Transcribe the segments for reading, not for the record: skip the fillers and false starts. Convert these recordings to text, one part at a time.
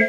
Hello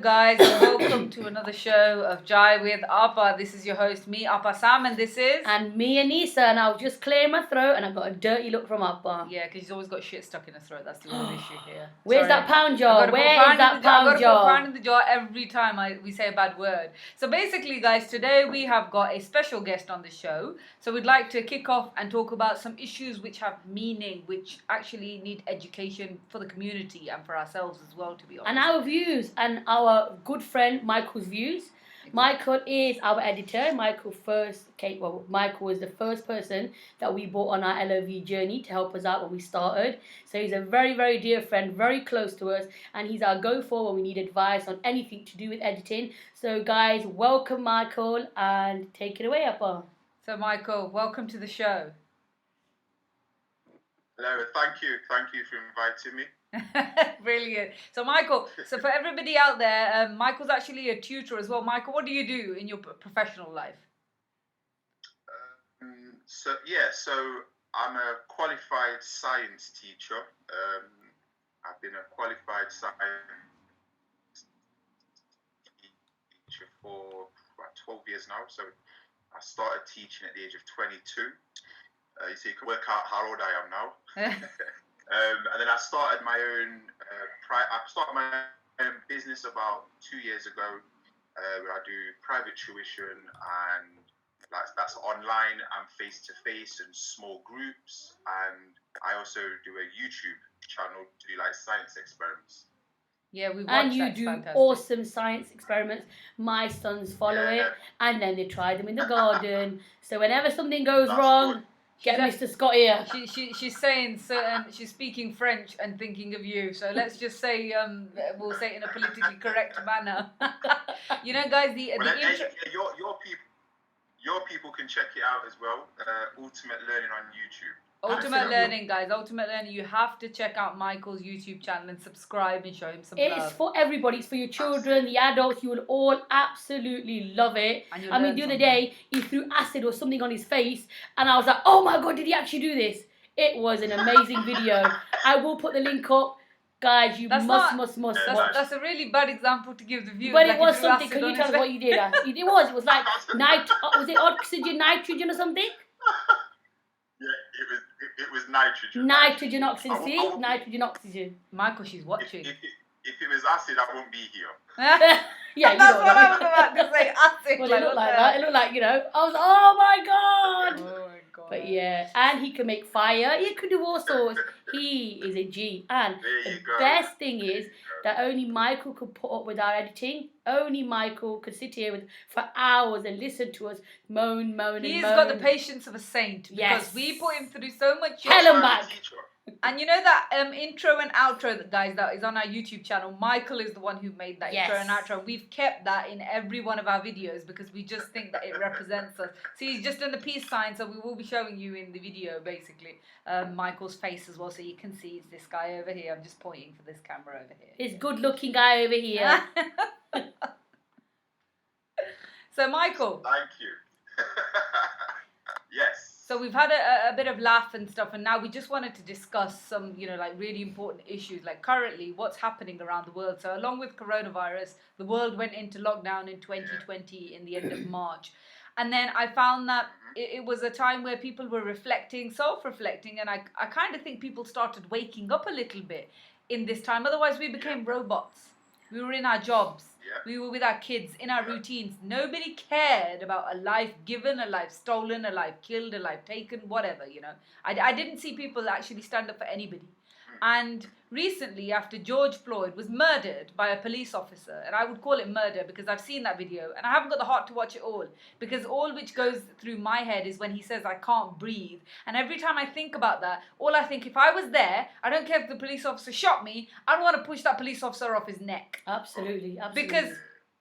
guys and welcome to another show of Jai with Appa. This is your host, me, Appa Sam, and this is... And me, Anissa, and I was just clearing my throat and I got a dirty look from Appa. Yeah, because he's always got shit stuck in his throat. That's the only issue here. Where's that pound jar? Where is that pound jar? I've got to put pound in the jar every time we say a bad word. So basically, guys, today we have got a special guest on the show. So we'd like to kick off and talk about some issues which have meaning, which actually need education for the community and for ourselves as well, to be honest. And our views and our good friend Michael's views. Michael is our editor. Michael was the first person that we brought on our LOV journey to help us out when we started. So he's a very, very dear friend, very close to us, and he's our go-for when we need advice on anything to do with editing. So guys, welcome Michael and take it away, Appa. So Michael, welcome to the show. Hello, thank you for inviting me. Brilliant. So Michael, for everybody out there, Michael's actually a tutor as well. Michael, what do you do in your professional life? So I'm a qualified science teacher. I've been a qualified science teacher for about 12 years now. So I started teaching at the age of 22. You see, you can work out how old I am now. And then I started my own. Business about 2 years ago, where I do private tuition, and that's online and face to face and small groups. And I also do a YouTube channel to do like science experiments. Yeah, we watched and you that. do fantastic. Awesome science experiments. My sons follow it, and then they try them in the garden. So whenever something goes wrong. Good. Get Mr. Scott here. She's saying certain. She's speaking French and thinking of you. So let's just say we'll say it in a politically correct manner. You know, guys, your people can check it out as well. Ultimate Learning on YouTube. Ultimate Learning, guys. Ultimate Learning. You have to check out Michael's YouTube channel and subscribe and show him some love. It's for everybody. It's for your children, the adults. You will all absolutely love it. I mean, the other day, he threw acid or something on his face, and I was like, oh my God, did he actually do this? It was an amazing video. I will put the link up. Guys, you must watch. That's a really bad example to give the viewers. But it was something. Can you tell us what you did? It was like was it nitrogen or something? Yeah, it was nitrogen. Nitrogen oxygen. See? Nitrogen oxygen. Michael, she's watching. If it was acid, I won't be here. Yeah, that's what I was about to say. Acid. Well, it looked like that. It looked like, I was like, oh my God. Oh my God. But yeah, and he can make fire. He can do all sorts. He is a G. And the best thing is that only Michael could put up with our editing. Only Michael could sit here for hours and listen to us moan. He's got the patience of a saint. Because we put him through so much. Hell and back. And you know that intro and outro, guys, that is on our YouTube channel. Michael is the one who made that intro and outro. We've kept that in every one of our videos because we just think that it represents us. See, he's just done the peace sign, so we will be showing you in the video, basically, Michael's face as well, so you can see it's this guy over here. I'm just pointing for this camera over here. This good-looking guy over here. So, Michael. Thank you. Yes. So we've had a bit of laugh and stuff, and now we just wanted to discuss some, like really important issues, like currently what's happening around the world. So along with coronavirus, the world went into lockdown in 2020 in the end of March. And then I found that it was a time where people were self-reflecting, and I kind of think people started waking up a little bit in this time. Otherwise, we became robots. We were in our jobs. We were with our kids, in our routines. Nobody cared about a life given, a life stolen, a life killed, a life taken, whatever, I didn't see people actually stand up for anybody. And recently, after George Floyd was murdered by a police officer, and I would call it murder because I've seen that video, and I haven't got the heart to watch it all, because all which goes through my head is when he says, I can't breathe. And every time I think about that, all I think, if I was there, I don't care if the police officer shot me, I'd want to push that police officer off his neck. Absolutely. Because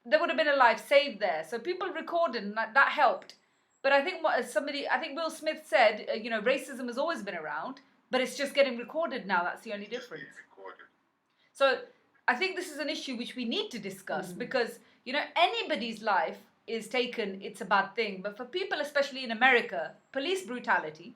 there would have been a life saved there. So people recorded, and that helped. But I think Will Smith said, racism has always been around, but it's just getting recorded now. That's the only It's just difference. being recorded. So I think this is an issue which we need to discuss because, you know, anybody's life is taken, it's a bad thing. But for people, especially in America, police brutality,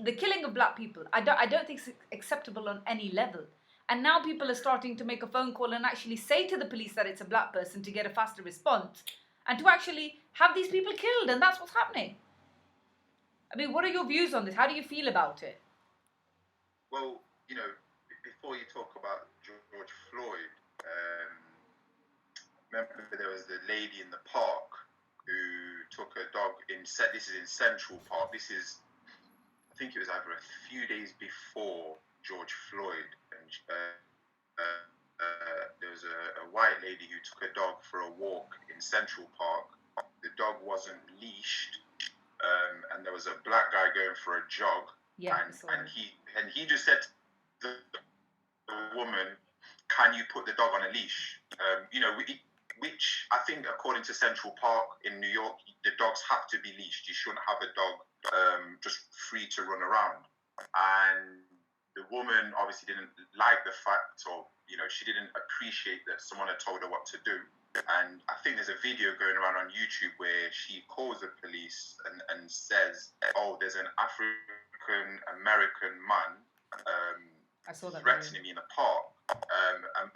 the killing of black people, I don't think it's acceptable on any level. And now people are starting to make a phone call and actually say to the police that it's a black person to get a faster response and to actually have these people killed. And that's what's happening. I mean, what are your views on this? How do you feel about it? Well, you know, before you talk about George Floyd, remember there was the lady in the park who took her dog this is in Central Park. This is, I think it was either a few days before George Floyd, and there was a white lady who took her dog for a walk in Central Park. The dog wasn't leashed, and there was a black guy going for a jog, and he just said to the woman, "Can you put the dog on a leash?" You know, which I think, according to Central Park in New York, the dogs have to be leashed. You shouldn't have a dog just free to run around. And the woman obviously didn't like the fact, or, you know, she didn't appreciate that someone had told her what to do. And I think there's a video going around on YouTube where she calls the police and says, "Oh, there's an African American man I saw that threatening me in the park."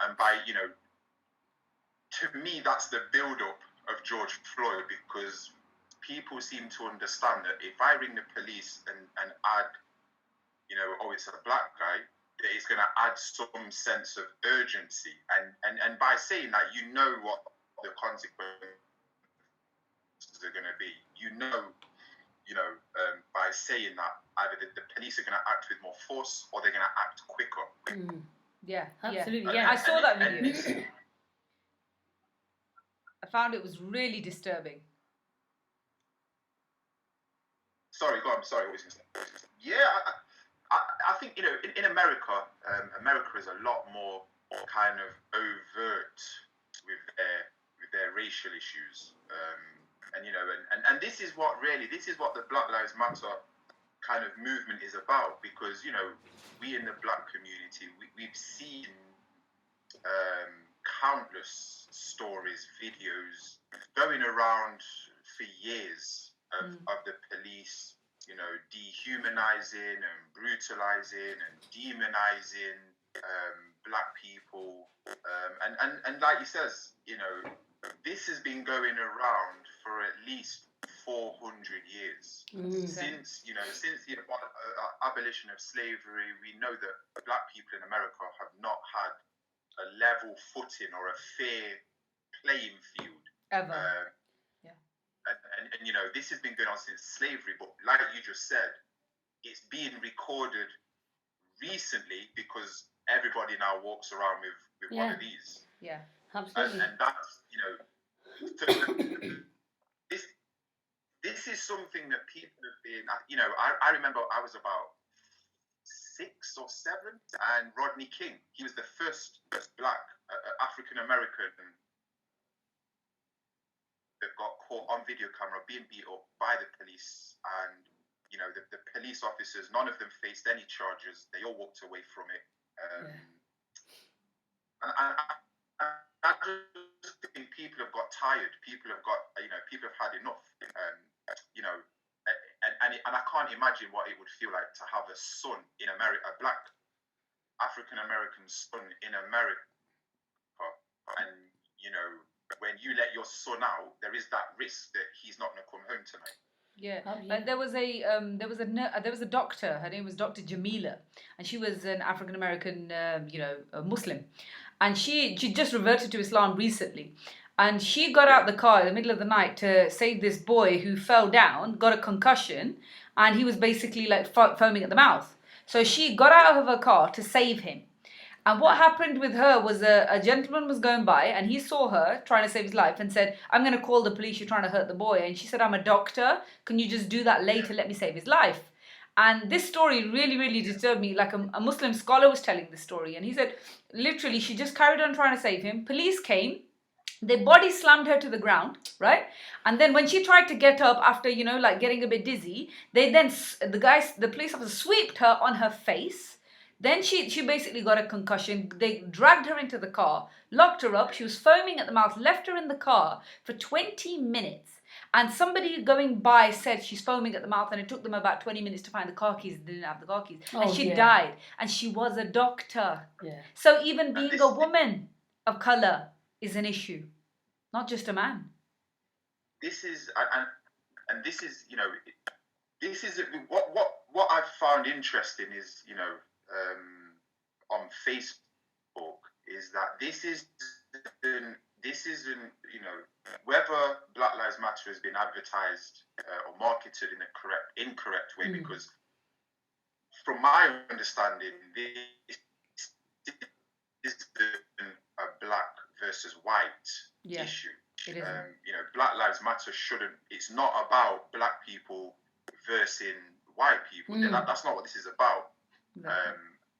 And by, you know, to me, that's the build-up of George Floyd, because people seem to understand that if I ring the police and add, you know, "Oh, it's a black guy," that it's going to add some sense of urgency. And by saying that, you know what the consequences are going to be. You know, by saying that, either the police are going to act with more force or they're going to act quicker. Yeah, absolutely. I saw that video. I found it was really disturbing. Sorry, go on. Sorry, what was you saying? Yeah, I think, you know, in America, America is a lot more kind of overt with their racial issues, and you know, and this is what the Black Lives Matter kind of movement is about, because, you know, we in the black community, we've seen countless stories, videos going around for years of the police, you know, dehumanizing and brutalizing and demonizing black people, and like he says, you know, this has been going around for at least 400 years. Since the abolition of slavery, we know that black people in America have not had a level footing or a fair playing field ever. And you know, this has been going on since slavery, but like you just said, it's being recorded recently because everybody now walks around with one of these. Yeah, absolutely. And that's, you know, this is something that people have been, you know, I remember I was about 6 or 7, and Rodney King, he was the first black African American that got caught on video camera being beat up by the police, and, you know, the police officers, none of them faced any charges. They all walked away from it. And I just think people have got tired. People have had enough. You know, and I can't imagine what it would feel like to have a son in America, a black African American son in America, and, you know, when you let your son out, there is that risk that he's not going to come home tonight. Yeah, like there was a doctor. Her name was Dr. Jamila, and she was an African American, a Muslim, and she just reverted to Islam recently, and she got out the car in the middle of the night to save this boy who fell down, got a concussion, and he was basically like foaming at the mouth. So she got out of her car to save him. And what happened with her was a gentleman was going by and he saw her trying to save his life and said, "I'm going to call the police, you're trying to hurt the boy." And she said, "I'm a doctor. Can you just do that later? Let me save his life." And this story really, really disturbed me. Like a Muslim scholar was telling this story. And he said, literally, she just carried on trying to save him. Police came. They body slammed her to the ground, right? And then when she tried to get up after, like getting a bit dizzy, they then, the police officer swept her on her face. Then she basically got a concussion. They dragged her into the car, locked her up. She was foaming at the mouth, left her in the car for 20 minutes. And somebody going by said she's foaming at the mouth, and it took them about 20 minutes to find the car keys. They didn't have the car keys. And she died. And she was a doctor. Yeah. So even being a woman of colour is an issue, not just a man. This is, and this is, this is what I've found interesting is, on Facebook is that this isn't, whether Black Lives Matter has been advertised or marketed in a incorrect way, because from my understanding, this isn't a black versus white issue. It isn't. Black Lives Matter shouldn't. It's not about black people versus white people. That's not what this is about. Exactly.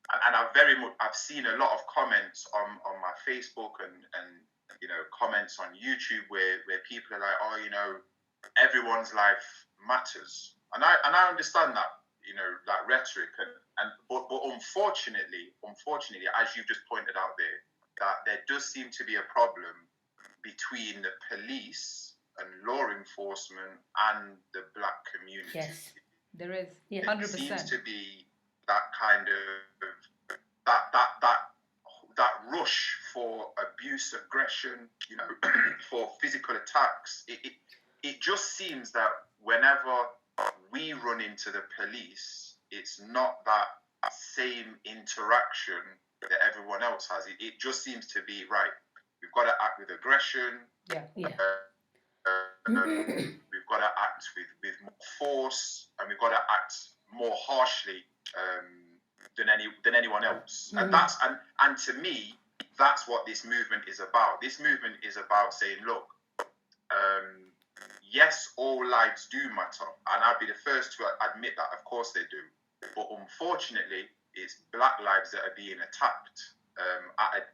And I've seen a lot of comments on my Facebook and comments on YouTube where people are like, everyone's life matters, and I understand that, that rhetoric, but unfortunately, as you've just pointed out there, that there does seem to be a problem between the police and law enforcement and the black community. Yes, there is. 100%. There seems to be that kind of that rush for abuse, aggression, for physical attacks. It just seems that whenever we run into the police, it's not that same interaction that everyone else has. It just seems to be, right, we've got to act with aggression. Yeah. We've got to act with more force, and we've got to act more harshly than anyone else. And and to me, that's what this movement is about. This movement is about saying, look, yes, all lives do matter, and I'd be the first to admit that. Of course they do, but unfortunately, it's black lives that are being attacked at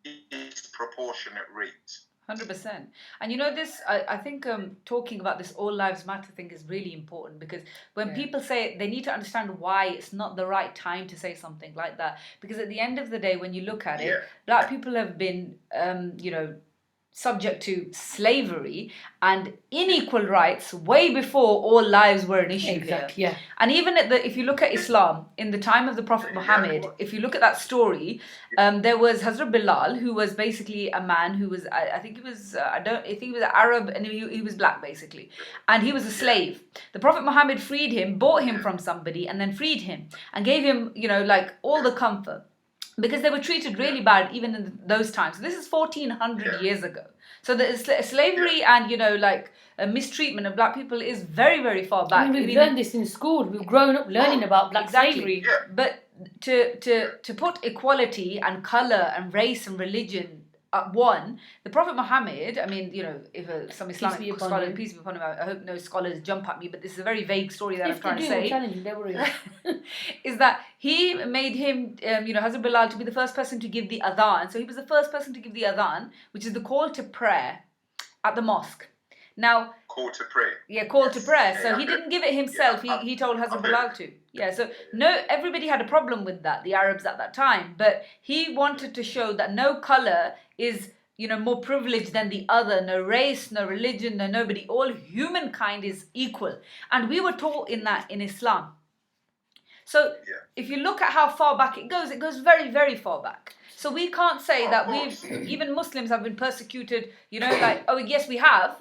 a disproportionate rate. 100%. And this, I think talking about this all lives matter thing is really important, because when people say it, they need to understand why it's not the right time to say something like that. Because at the end of the day, when you look at it, black people have been, subject to slavery and unequal rights way before all lives were an issue. Exactly. Here. Yeah. And even if you look at Islam in the time of the Prophet Muhammad, if you look at that story, there was Hazrat Bilal, who was basically a man who was, I think he was Arab, and he was black basically, and he was a slave. The Prophet Muhammad freed him, bought him from somebody, and then freed him and gave him, all the comfort, because they were treated really bad even in those times. So this is 1400 years ago. So the slavery and mistreatment of black people is very, very far back. We've learned this in school. We've grown up learning about black slavery. But to put equality and colour and race and religion at one, the Prophet Muhammad, if some Islamic scholars, peace be upon him, I hope no scholars jump at me, but this is a very vague story that I'm trying to say. Is that he made him, Hazrat Bilal, to be the first person to give the adhan. So he was the first person to give the adhan, which is the call to prayer at the mosque. Now, call to prayer. Yeah, call to prayer. So he didn't give it himself. He told Hazrat Bilal to. Yeah, so everybody had a problem with that, the Arabs at that time. But he wanted to show that no colour is, more privileged than the other. No race, no religion, no nobody. All humankind is equal. And we were taught in that in Islam. So if you look at how far back it goes very, very far back. So we can't say that even Muslims have been persecuted, yes, we have,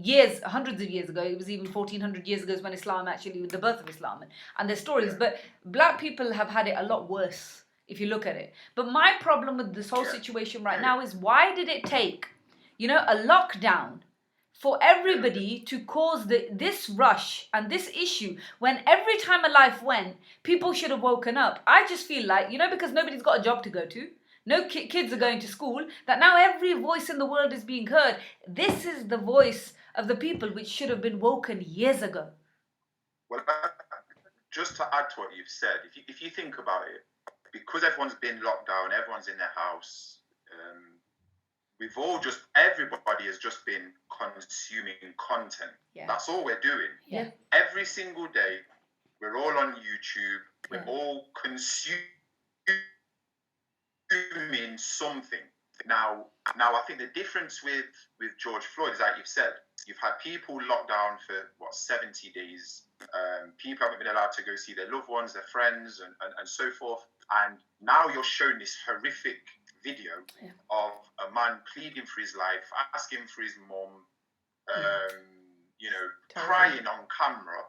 years, hundreds of years ago. It was even 1400 years ago when Islam actually, with the birth of Islam and their stories. But black people have had it a lot worse, if you look at it. But my problem with this whole situation right now is, why did it take, a lockdown for everybody to cause this rush and this issue, when every time a life went, people should have woken up? I just feel like, because nobody's got a job to go to, no kids are going to school, that now every voice in the world is being heard. This is the voice of the people which should have been woken years ago. Well, just to add to what you've said, if you think about it, because everyone's been locked down, everyone's in their house, we've all just, everybody has just been consuming content. Yeah. That's all we're doing. Yeah. Every single day, we're all on YouTube. We're Yeah. all consuming something. Now, I think the difference with George Floyd is, like you've said, you've had people locked down for 70 days. People haven't been allowed to go see their loved ones, their friends, and so forth. And now you're shown this horrific video of a man pleading for his life, asking for his mom, crying on camera,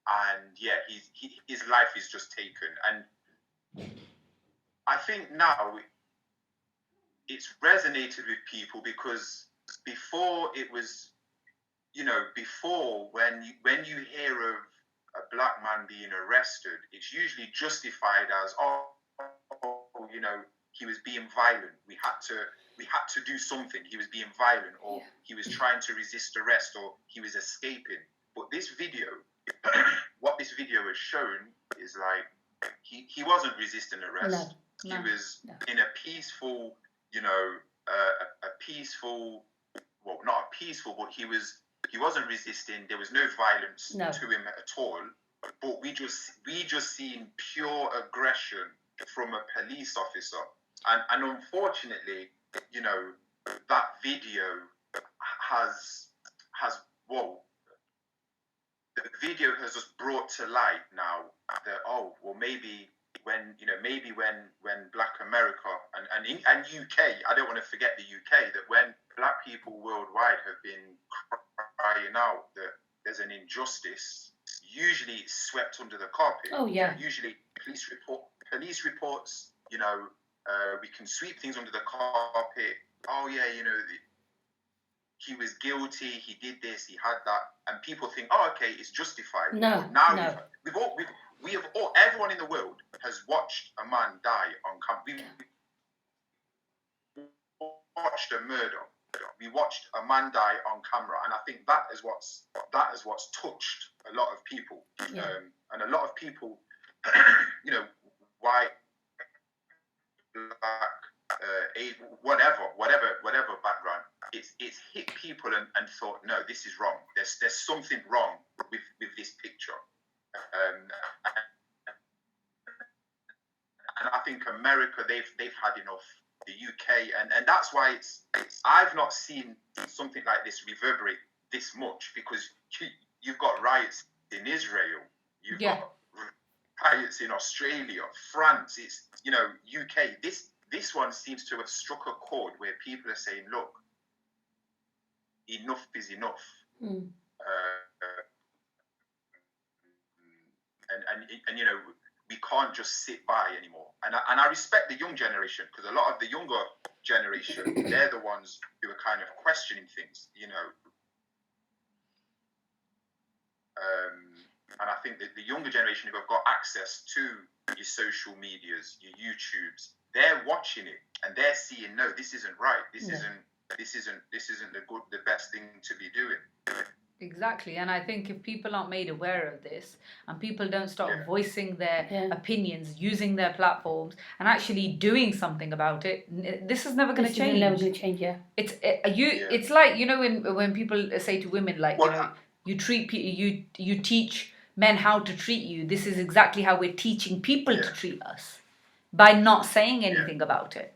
and his life is just taken. And I think now it's resonated with people because before it was, before when you hear of a black man being arrested, it's usually justified as, he was being violent. We had to do something. He was being violent, or he was trying to resist arrest, or he was escaping. But this video, what this video has shown is like he wasn't resisting arrest. No. He was in a peaceful, a peaceful, well, not a peaceful, but he wasn't resisting. There was no violence to him at all. But we just seen pure aggression from a police officer. And unfortunately, that video has the video has just brought to light now that maybe when Black America and UK, I don't want to forget the UK, that when Black people worldwide have been crying out that there's an injustice, usually it's swept under the carpet. Oh yeah. Usually police reports, we can sweep things under the carpet. Oh yeah, he was guilty, he did this, he had that, and people think, oh okay, it's justified. No. We have all, everyone in the world has watched a man die on camera. We watched a murder. We watched a man die on camera, and I think that is what's touched a lot of people. And a lot of people, white, black, whatever background, it's hit people and thought, no, this is wrong. There's something wrong with this picture. And I think America, they've had enough. The UK, and that's why I've not seen something like this reverberate this much, because you've got riots in Israel, you've got riots in Australia, France, it's UK. This one seems to have struck a chord where people are saying, look, enough is enough. And we can't just sit by anymore. And I respect the young generation, because a lot of the younger generation, they're the ones who are kind of questioning things, and I think that the younger generation who have got access to your social medias, your YouTubes, they're watching it and they're seeing, no, this isn't right. This isn't the best thing to be doing. Exactly, and I think if people aren't made aware of this and people don't start voicing their opinions, using their platforms, and actually doing something about it, this is never going to change. Never going to change. It's like when people say to women, like, you treat you teach men how to treat you. This is exactly how we're teaching people to treat us, by not saying anything about it.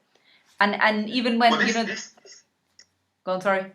And even when go on, sorry.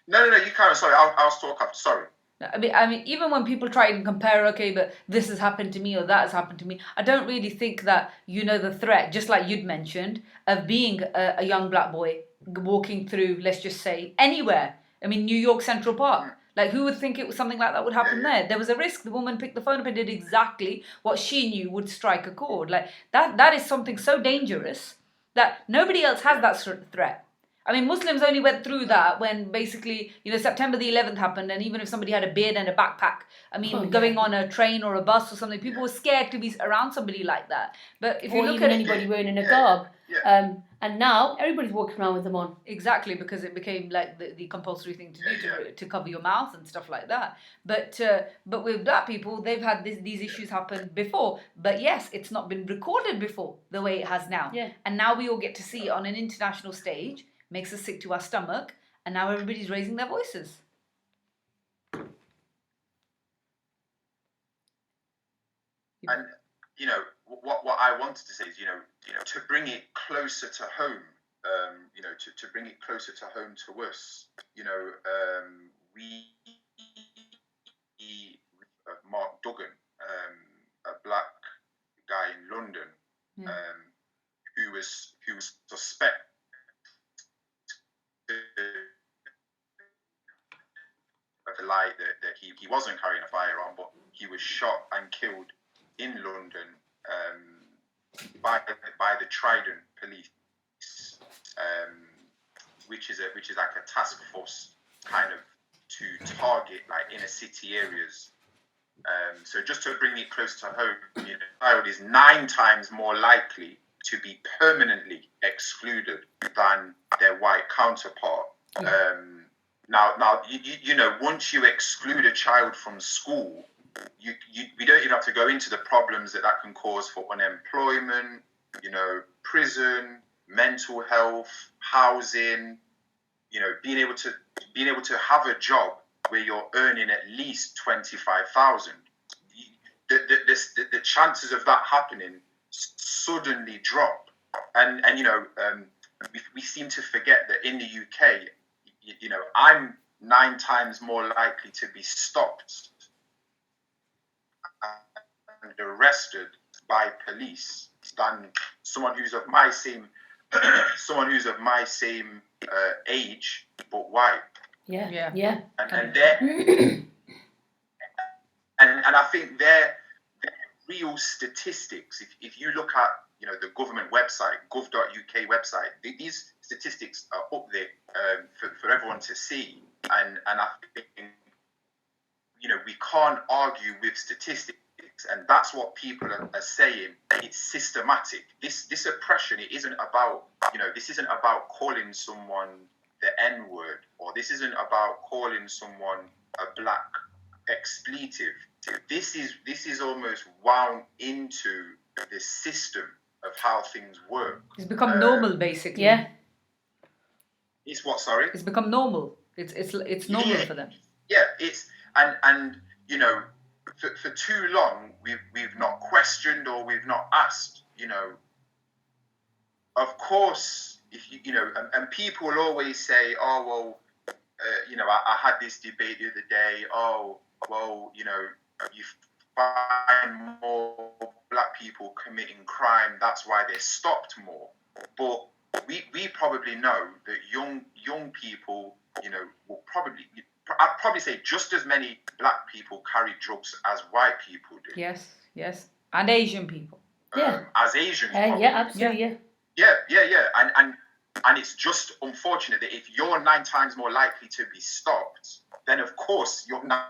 No, you can't. Sorry, I'll talk after. Sorry. I mean, even when people try and compare, okay, but this has happened to me or that has happened to me, I don't really think that the threat, just like you'd mentioned, of being a young black boy walking through, let's just say, anywhere. I mean, New York Central Park. Like, who would think it was something like that would happen there? There was a risk. The woman picked the phone up and did exactly what she knew would strike a chord. Like, that is something so dangerous that nobody else has that sort of threat. I mean, Muslims only went through that when basically, September the 11th happened, and even if somebody had a beard and a backpack, I mean, going on a train or a bus or something, people were scared to be around somebody like that. But if you or look even at anybody wearing a garb. Yeah. And now everybody's walking around with them on. Exactly, because it became like the compulsory thing to do to cover your mouth and stuff like that. But with black people, they've had these issues happen before. But yes, it's not been recorded before the way it has now. Yeah. And now we all get to see it on an international stage. Makes us sick to our stomach. And now everybody's raising their voices. And what I wanted to say is to bring it closer to home. To bring it closer to home to us. We Mark Duggan, a black guy in London, who was suspected of the lie that he wasn't carrying a firearm, but he was shot and killed in London by the Trident police, which is like a task force kind of to target like inner city areas. So just to bring it close to home, a child is 9 times more likely to be permanently excluded than their white counterpart. Now, once you exclude a child from school, we don't even have to go into the problems that can cause for unemployment, prison, mental health, housing, being able to have a job where you're earning at least 25,000. The chances of that happening suddenly drop, and we seem to forget that in the UK, I'm 9 times more likely to be stopped and arrested by police than someone who's of my same age but white. Yeah. And I think they're real statistics. If you look at the government website, gov.uk website, these statistics are up there for everyone to see. And I think we can't argue with statistics, and that's what people are saying. It's systematic. This oppression, it isn't about this isn't about calling someone the N-word, or this isn't about calling someone a black expletive. This is almost wound into the system of how things work. It's become normal, basically. Yeah. It's what? Sorry. It's become normal. It's normal for them. Yeah. It's and for too long we've not questioned or we've not asked. Of course, if and people will always say, oh well, I had this debate the other day. Oh well, you find more black people committing crime. That's why they're stopped more. But we probably know that young people, will probably, I'd probably say just as many black people carry drugs as white people do. Yes, and Asian people. As Asians. Yeah, absolutely. Yeah. And it's just unfortunate that if you're 9 times more likely to be stopped, then of course you're 9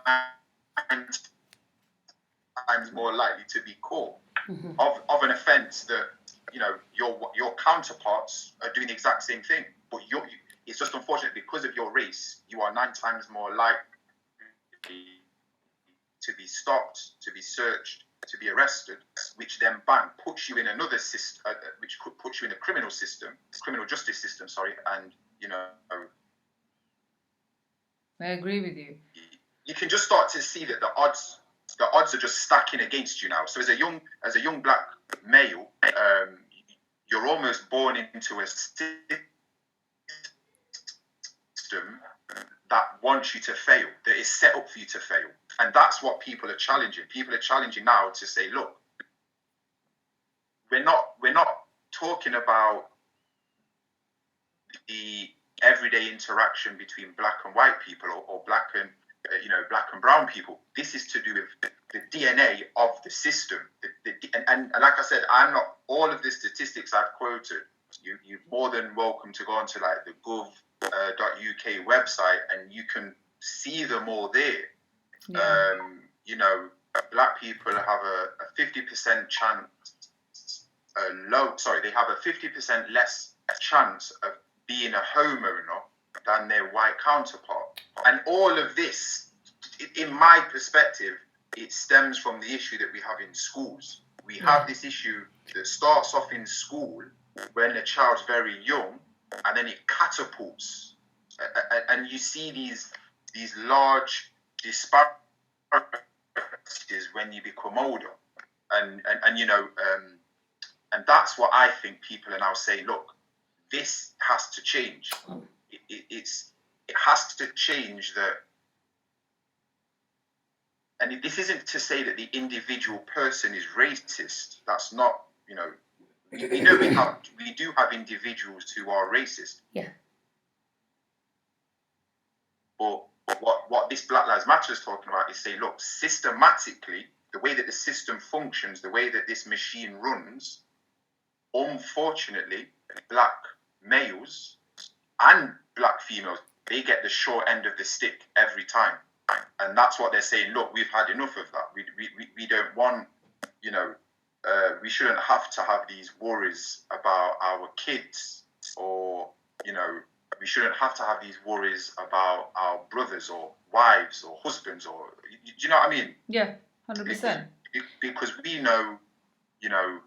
times more likely to be caught of an offence that your counterparts are doing the exact same thing. But it's just unfortunate because of your race, you are 9 times more likely to be stopped, to be searched, to be arrested, which then puts you in another system, which could put you in a criminal justice system. And I agree with you. You can just start to see that the odds are just stacking against you now. So as a young black male, you're almost born into a system that wants you to fail, that is set up for you to fail. And that's what people are challenging. People are challenging now to say, look, we're not talking about the everyday interaction between black and white people or black and brown people. This is to do with the DNA of the system. And like I said, I'm not all of the statistics I've quoted. you're more than welcome to go onto like the gov.uk website, and you can see them all there. Yeah. You know, black people have a 50% chance, they have a 50% less chance of being a homeowner than their white counterpart. And all of this, in my perspective, it stems from the issue that we have in schools. We have this issue that starts off in school when the child's very young, and then it catapults. And you see these large disparities when you become older. And you know, and that's what I think people are now saying, look, this has to change. It has to change that. And this isn't to say that the individual person is racist. That's not, you know, we know we do have individuals who are racist. Yeah. But what this Black Lives Matter is talking about is saying, look, systematically, the way that the system functions, the way that this machine runs, unfortunately, black males and black females, they get the short end of the stick every time. And that's what they're saying, look, we've had enough of that. We don't want, you know, we shouldn't have to have these worries about our kids, or, you know, we shouldn't have to have these worries about our brothers or wives or husbands, or, do you know what I mean? Yeah, 100%. Because we know, you know,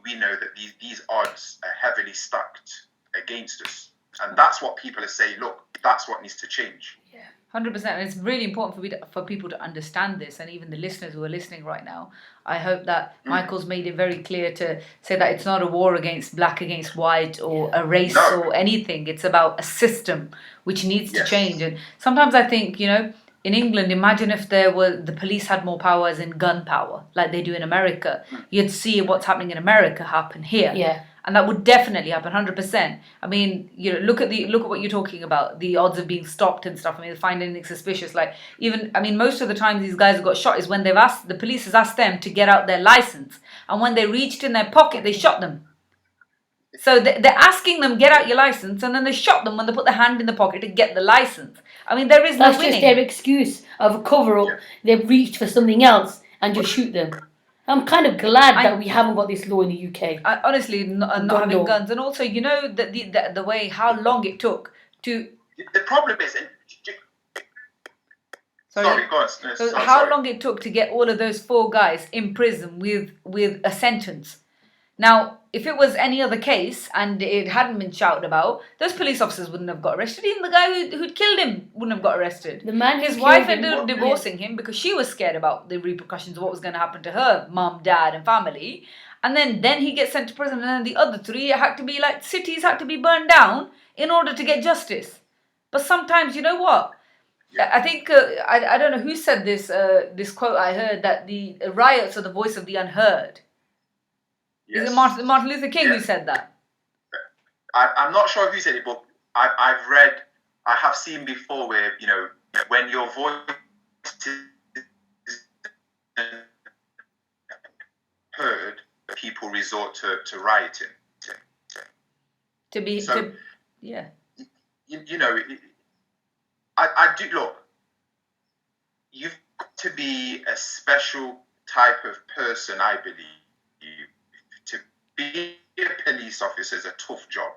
we know that these odds are heavily stacked against us. And that's what people are saying, look, that's what needs to change. Yeah, 100%. And it's really important for people to understand this, and even the listeners who are listening right now. I hope that Michael's made it very clear to say that it's not a war against black against white, or a race or anything. It's about a system which needs to change. And sometimes I think, you know, in England, imagine if the police had more power, as in gun power, like they do in America. You'd see what's happening in America happen here. Yeah. And that would definitely happen, 100%. I mean, you know, look at what you're talking about, the odds of being stopped and stuff. I mean, they find anything suspicious. Like, even, I mean, most of the time these guys have got shot is when the police has asked them to get out their license. And when they reached in their pocket, they shot them. So they're asking them, get out your license, and then they shot them when they put their hand in the pocket to get the license. I mean, there is no winning. That's just their excuse of a cover-up. They've reached for something else and just shoot them. I'm kind of glad that we haven't got this law in the UK. Honestly, not having guns. And also, you know, the way, how long it took to... The problem is... Sorry, go on. How long it took to get all of those 4 guys in prison with a sentence. Now, if it was any other case and it hadn't been shouted about, those police officers wouldn't have got arrested. Even the guy who'd killed him wouldn't have got arrested. The man, his wife ended up divorcing him because she was scared about the repercussions of what was going to happen to her mum, dad, and family. And then he gets sent to prison, and then the other 3 had to be like, cities had to be burned down in order to get justice. But sometimes, you know what? I think I don't know who said this. This quote I heard, that the riots are the voice of the unheard. Is it Martin Luther King who said that? I'm not sure who said it, but I have seen before where, you know, when your voice is heard, people resort to rioting. You know, I do, look, you've got to be a special type of person, I believe. To be a police officer is a tough job.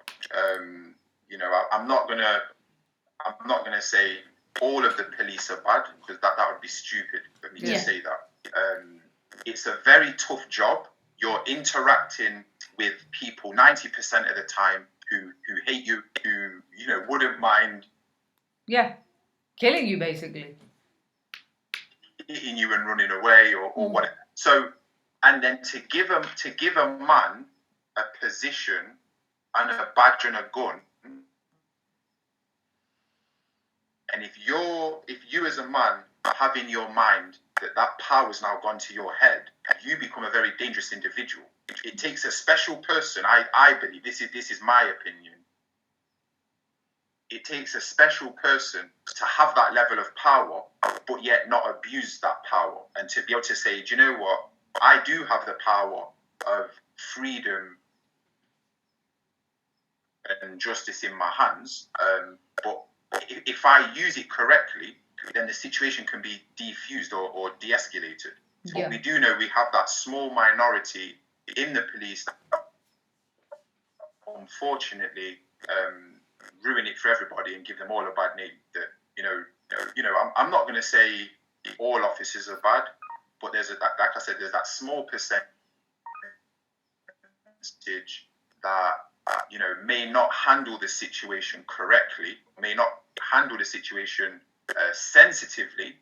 You know, I'm not gonna say all of the police are bad, because that would be stupid for me to say that. It's a very tough job. You're interacting with people 90% of the time who hate you, who, you know, wouldn't mind killing you, basically, hitting you and running away, or whatever. So, and then to give a man a position and a badge and a gun, and if you as a man have in your mind that power's now gone to your head, you become a very dangerous individual. It takes a special person. I believe this is my opinion. It takes a special person to have that level of power, but yet not abuse that power, and to be able to say, do you know what? I do have the power of freedom and justice in my hands. But if I use it correctly, then the situation can be defused or de-escalated. Yeah. But we do know we have that small minority in the police that unfortunately ruin it for everybody and give them all a bad name. That I'm not going to say all officers are bad, but there's like I said, there's that small percentage that may not handle the situation correctly, may not handle the situation sensitively,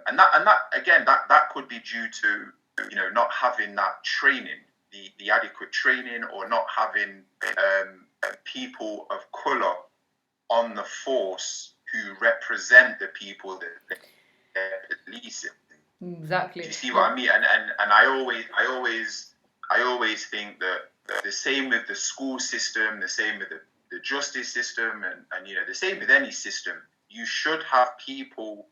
and that again that could be due to not having that training, the adequate training, or not having people of colour on the force who represent the people that they're policing. Exactly. Do you see what I mean? And I always think that the same with the school system, the same with the justice system, and the same with any system. You should have people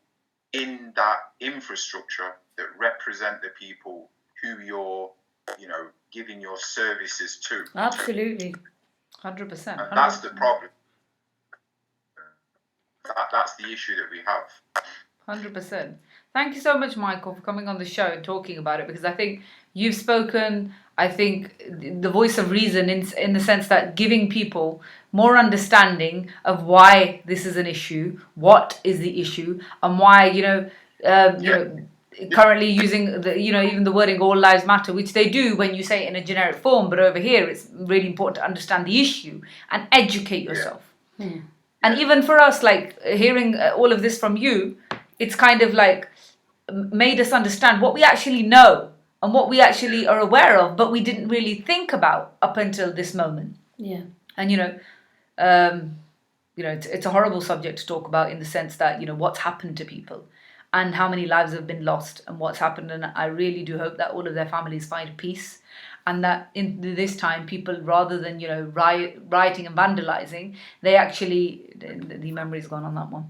in that infrastructure that represent the people who you're giving your services to. Absolutely. 100%. And that's the problem. That's the issue that we have. 100%. Thank you so much, Michael, for coming on the show and talking about it, because I think you've spoken, I think, the voice of reason in the sense that giving people more understanding of why this is an issue, what is the issue, and why, currently using even the wording all lives matter, which they do when you say it in a generic form, but over here it's really important to understand the issue and educate yourself. Yeah. And even for us, like hearing all of this from you, it's kind of like made us understand what we actually know and what we actually are aware of, but we didn't really think about up until this moment. Yeah. And it's a horrible subject to talk about in the sense that what's happened to people and how many lives have been lost and what's happened. And I really do hope that all of their families find peace, and that in this time people, rather than rioting and vandalizing, they actually, the memory's gone on that one,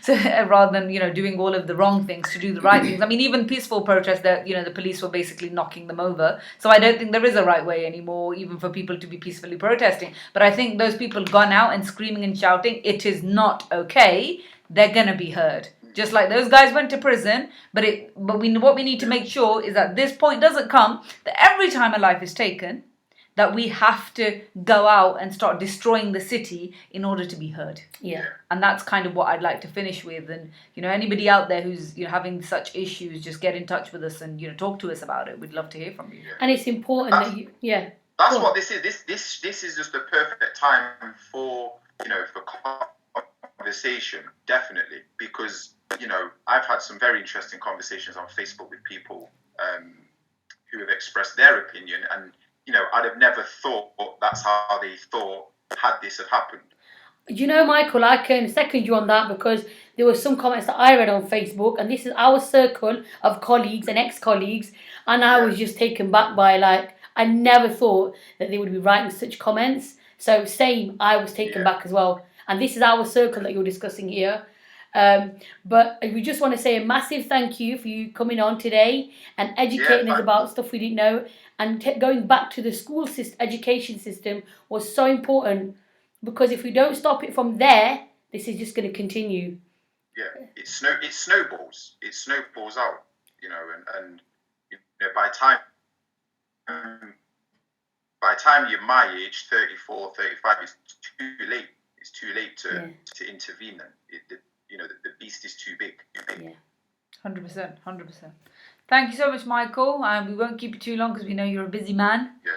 so rather than doing all of the wrong things, to do the right things. I mean, even peaceful protests, that the police were basically knocking them over. So I don't think there is a right way anymore, even for people to be peacefully protesting. But I think those people gone out and screaming and shouting, it is not okay, they're gonna be heard. Just like those guys went to prison, what we need to make sure is that this point doesn't come, that every time a life is taken, that we have to go out and start destroying the city in order to be heard. Yeah. And that's kind of what I'd like to finish with. And anybody out there who's having such issues, just get in touch with us and talk to us about it. We'd love to hear from you. And it's important that you, yeah. That's what this is. This is just the perfect time for for conversation, definitely, because I've had some very interesting conversations on Facebook with people who have expressed their opinion, and I'd have never thought that's how they thought had this have happened. Michael, I can second you on that, because there were some comments that I read on Facebook, and this is our circle of colleagues and ex-colleagues, and I was just taken back by, I never thought that they would be writing such comments. So same, I was taken back as well. And this is our circle that you're discussing here. But we just want to say a massive thank you for you coming on today and educating us about stuff we didn't know. And going back to the school education system was so important, because if we don't stop it from there, this is just going to continue. Yeah, it snowballs. It snowballs out, and by the time you're my age, 34, 35, it's too late. It's too late to intervene then. The beast is too big. Yeah. 100%. Thank you so much, Michael. We won't keep you too long because we know you're a busy man. Yeah.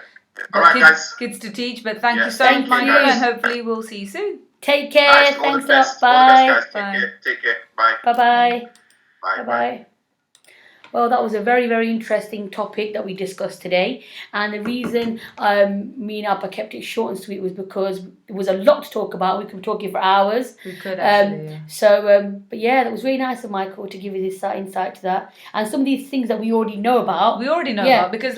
All right, guys. Kids to teach, but thank you so Thank much, Michael, you. and hopefully we'll see you soon. Take care. Nice, Thanks a best. lot. All the Bye. best, guys. Take care. Bye. Bye-bye. Bye. Bye-bye. Well, that was a very, very interesting topic that we discussed today. And the reason me and Appa kept it short and sweet was because there was a lot to talk about. We could be talking for hours. We could actually, But yeah, that was really nice of Michael to give us this insight to that. And some of these things that we already know about. We already know about, because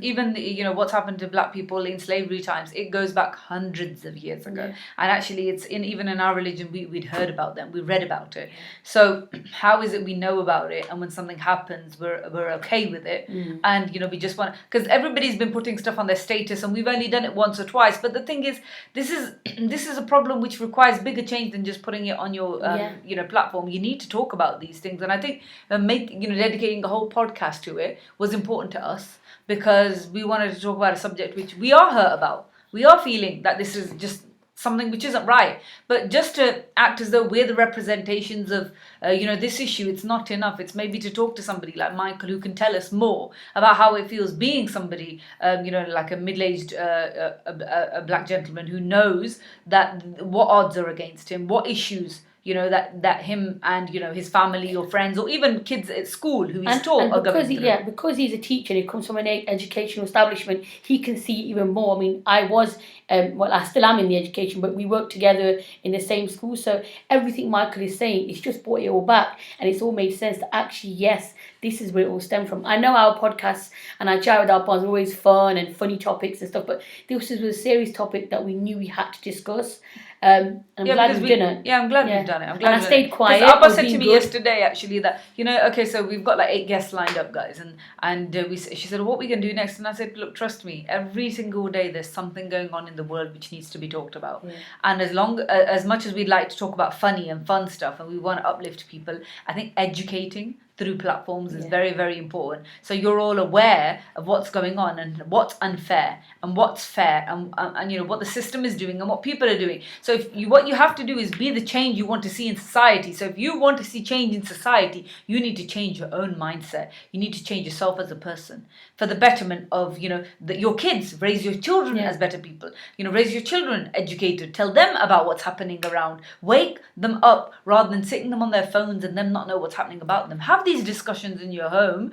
even what's happened to black people in slavery times, it goes back hundreds of years ago. Yeah. And actually it's even in our religion, we'd heard about them, we read about it. So how is it we know about it, and when something happens happens, we're okay with it, and we just want, because everybody's been putting stuff on their status, and we've only done it once or twice. But the thing is, this is a problem which requires bigger change than just putting it on your platform. You need to talk about these things, and I think dedicating a whole podcast to it was important to us, because we wanted to talk about a subject which we are hurt about. We are feeling that this is just something which isn't right. But just to act as though we're the representations of, this issue, it's not enough. It's maybe to talk to somebody like Michael who can tell us more about how it feels being somebody, like a middle-aged a black gentleman who knows that what odds are against him, what issues that him and his family or friends or even kids at school who he's taught are going through. Because he's a teacher and he comes from an educational establishment, he can see even more. I mean, I still am in the education, but we work together in the same school, so everything Michael is saying, it's just brought it all back, and it's all made sense that actually, yes, this is where it all stemmed from. I know our podcasts and our chat with Appan are always fun and funny topics and stuff, but this was a serious topic that we knew we had to discuss. I'm glad we've done it. Yeah, I'm glad we've done it. I'm glad I stayed quiet. Appa said to me yesterday, actually, that okay, so we've got like 8 guests lined up, guys, and she said, what are we gonna do next? And I said, look, trust me, every single day there's something going on in the world which needs to be talked about. Yeah. And as much as we'd like to talk about funny and fun stuff, and we want to uplift people, I think educating through platforms is very, very important. So you're all aware of what's going on and what's unfair and what's fair and what the system is doing and what people are doing. So what you have to do is be the change you want to see in society. So if you want to see change in society, you need to change your own mindset. You need to change yourself as a person for the betterment of your kids. Raise your children as better people. Raise your children educated. Tell them about what's happening around. Wake them up rather than sitting them on their phones and them not know what's happening about them. Have these discussions in your home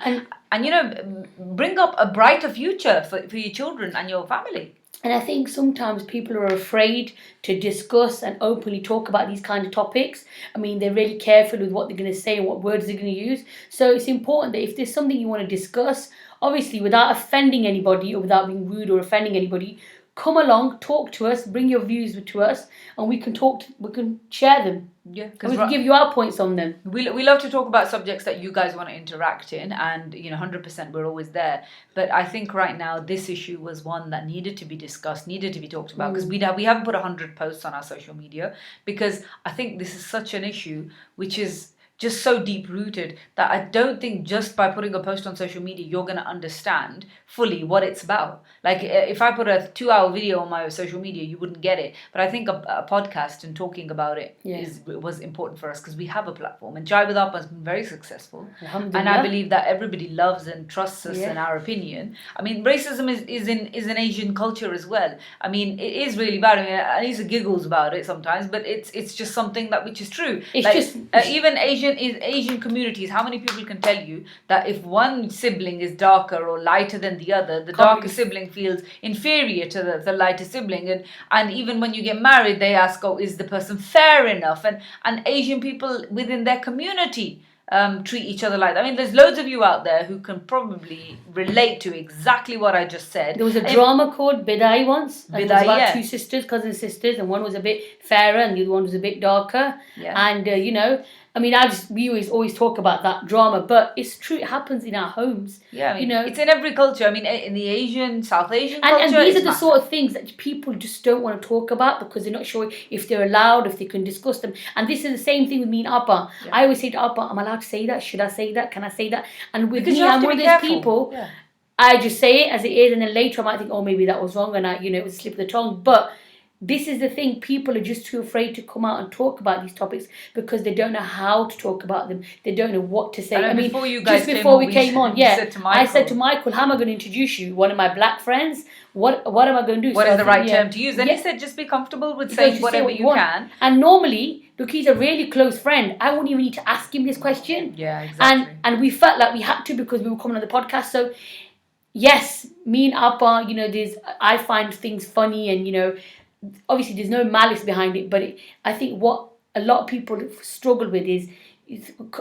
and bring up a brighter future for your children and your family. And I think sometimes people are afraid to discuss and openly talk about these kind of topics. I mean, they're really careful with what they're going to say and what words they're going to use. So it's important that if there's something you want to discuss, obviously without offending anybody or without being rude or offending anybody, come along, talk to us, bring your views to us, and we can share them. Yeah, and we can give you our points on them. We love to talk about subjects that you guys want to interact in, and 100% we're always there. But I think right now this issue was one that needed to be discussed, needed to be talked about, because we haven't put 100 posts on our social media, because I think this is such an issue which is just so deep rooted that I don't think just by putting a post on social media you're going to understand fully what it's about. Like if I put a 2-hour video on my social media, you wouldn't get it. But I think a podcast and talking about it was important for us, because we have a platform, and Chai with Appa has been very successful, and I believe that everybody loves and trusts us and our opinion. I mean, racism is in Asian culture as well. I mean, it is really bad. I mean, Anisa giggles about it sometimes, but it's just something which is true. Even Asian communities, how many people can tell you that if one sibling is darker or lighter than the other, the darker sibling feels inferior to the lighter sibling, and even when you get married, they ask, is the person fair enough? And Asian people within their community treat each other like that. I mean, there's loads of you out there who can probably relate to exactly what I just said. There was a drama called Bidai once. It was about 2 cousin sisters, and one was a bit fairer and the other one was a bit darker. Yeah. And I mean, we always talk about that drama, but it's true. It happens in our homes. Yeah, I mean, it's in every culture. I mean, in the South Asian culture, and these are the sort of things that people just don't want to talk about because they're not sure if they're allowed, if they can discuss them. And this is the same thing with me and Appa. Yeah. I always say to Appa, "Am I allowed to say that? Should I say that? Can I say that?" And with me, I'm one of those people. Yeah. I just say it as it is, and then later I might think, "Oh, maybe that was wrong," and it was a slip of the tongue, but. This is the thing, people are just too afraid to come out and talk about these topics because they don't know how to talk about them. They don't know what to say. I mean, before we came on, I said to Michael, how am I going to introduce you? One of my black friends? What am I going to do? What is the right term to use? Then he said, just be comfortable with saying whatever you can. And normally, look, he's a really close friend. I wouldn't even need to ask him this question. Yeah, exactly. And we felt like we had to because we were coming on the podcast. So, yes, me and Appa, I find things funny and, obviously there's no malice behind it, but I think what a lot of people struggle with is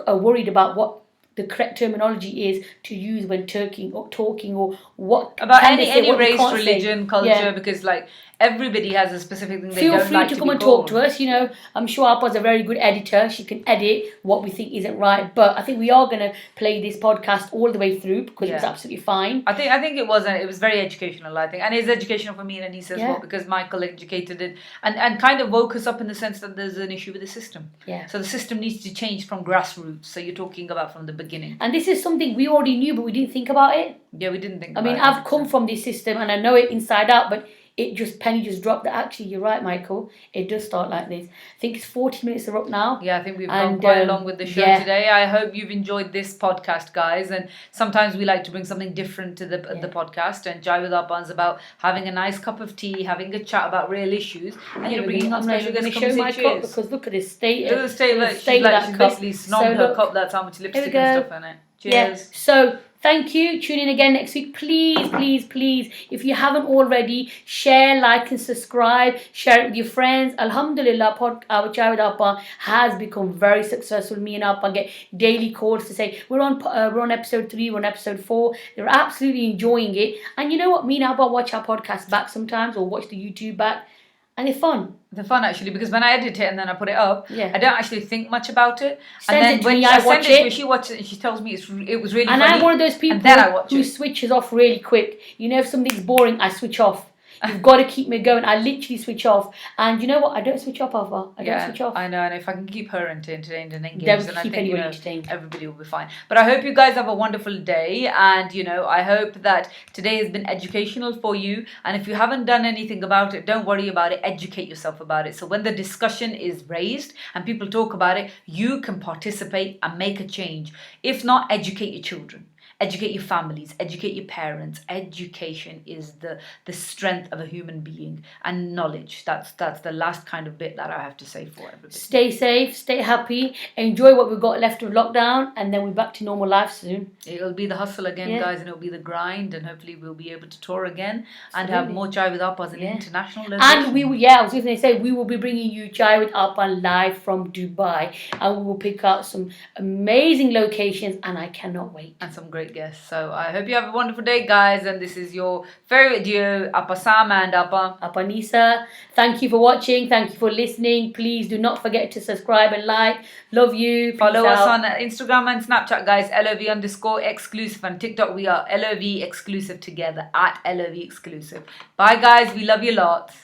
are worried about what the correct terminology is to use when talking or what about any race, religion, culture, because like everybody has a specific thing they Feel don't free like to to come be and talk called. to us. You know, I'm sure Appa's a very good editor. She can edit what we think isn't right. But I think we are going to play this podcast all the way through because it's Yeah. absolutely fine. I think it was very educational, I think, and it's educational for me and Anisa as Yeah. well, because Michael educated it and kind of woke us up in the sense that there's an issue with the system. Yeah. So the system needs to change from grassroots. So you're talking about from the beginning. And this is something we already knew, but we didn't think about it. Yeah, we didn't think. I mean, I've come from this system and I know it inside out, but penny just dropped that actually you're right, Michael. It does start like this. I think it's 40 minutes are up now. Yeah, I think we've gone quite along with the show today. I hope you've enjoyed this podcast, guys. And sometimes we like to bring something different to the podcast. And Jai with Appan's about having a nice cup of tea, having a chat about real issues, and you're bringing on special guests. Show my cup because look at this state. Look at the state of it. She's basically snobbed her cup. That's how much lipstick and stuff in it. Cheers. Yeah. So thank you. Tune in again next week. Please, please, please, if you haven't already, share, like, and subscribe. Share it with your friends. Alhamdulillah, our Chai with Appa has become very successful. Me and Appa get daily calls to say we're on episode 3, we're on episode 4. They're absolutely enjoying it. And you know what? Me and Appa watch our podcast back sometimes or watch the YouTube back. And they're fun. They're fun actually because when I edit it and then I put it up, I don't actually think much about it. Send and then it to when me, I watch send it to her, it. she watches it and she tells me it was really and funny. I'm one of those people who switches off really quick. You know, if something's boring, I switch off. You've got to keep me going. I literally switch off. And you know what? I don't switch off, Alpha. I don't switch off. I know. And if I can keep her entertained and engaged, then I think entertained. Everybody will be fine. But I hope you guys have a wonderful day. And, I hope that today has been educational for you. And if you haven't done anything about it, don't worry about it. Educate yourself about it. So when the discussion is raised and people talk about it, you can participate and make a change. If not, educate your children. Educate your families, educate your parents. Education is the strength of a human being, and knowledge. That's the last kind of bit that I have to say for everybody. Stay safe, stay happy, enjoy what we've got left of lockdown, and then we're back to normal life soon. It'll be the hustle again, guys, and it'll be the grind, and hopefully we'll be able to tour again and have more Chai with Appa as an international location. And we will, I was just going to say, we will be bringing you Chai with Appa live from Dubai, and we will pick out some amazing locations, and I cannot wait. And some great guests. So I hope you have a wonderful day, guys, and this is your favorite duo, Appa Sam and Appa Nisa. Thank you for watching. Thank you for listening. Please do not forget to subscribe and like. Love you. Follow us on Instagram and Snapchat, guys. LOV_exclusive, and TikTok we are LOV exclusive together at LOV exclusive. Bye, guys. We love you lots.